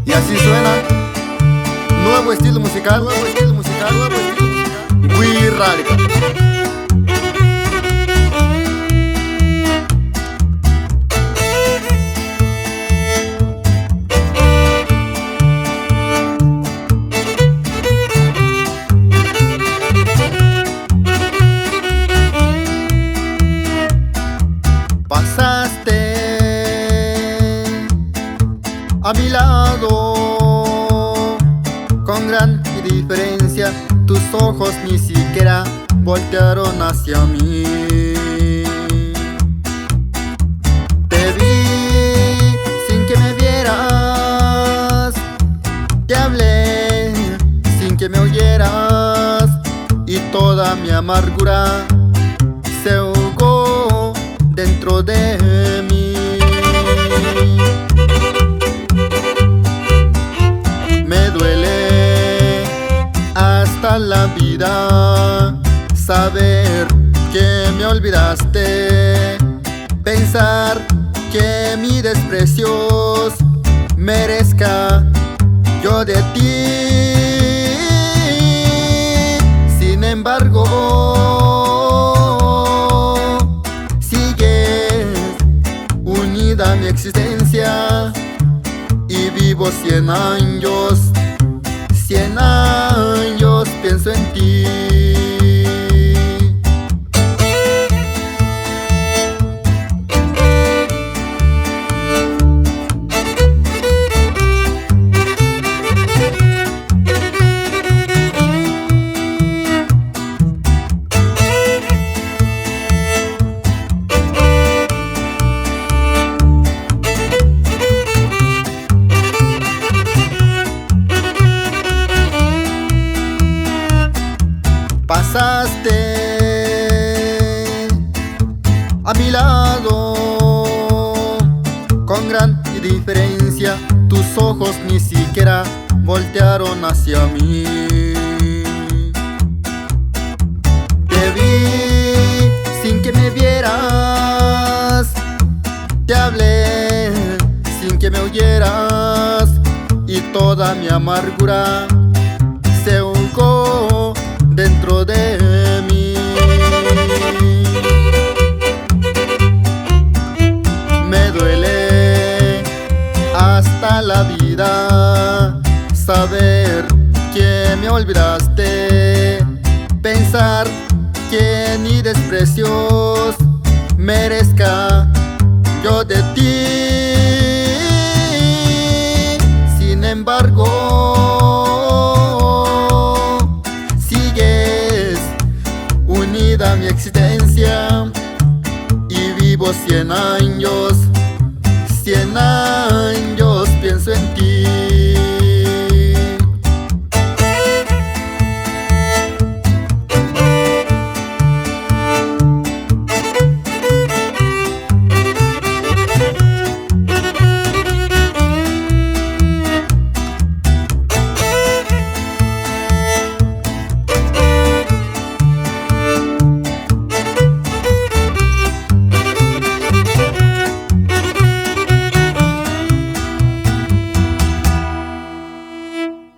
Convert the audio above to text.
Y así suena, nuevo estilo musical, nuevo estilo musical, nuevo estilo musical. Muy radical. Pasaste a mi lado con gran indiferencia, tus ojos ni siquiera voltearon hacia mí. Te vi sin que me vieras, te hablé sin que me oyeras, y toda mi amargura se ahogó dentro de mí. Me duele hasta la vida saber que me olvidaste, pensar que mi desprecio merezca yo de ti. Sin embargo, mi existencia, y vivo 100 años, 100 años pienso en ti. Pasaste a mi lado con gran indiferencia, tus ojos ni siquiera voltearon hacia mí. Te vi sin que me vieras, te hablé sin que me oyeras, y toda mi amargura se ahogó dentro de mí. Me duele hasta la vida saber que me olvidaste, pensar que ni desprecios merezca yo de ti. Sin embargo, mi existencia, y vivo 100 años,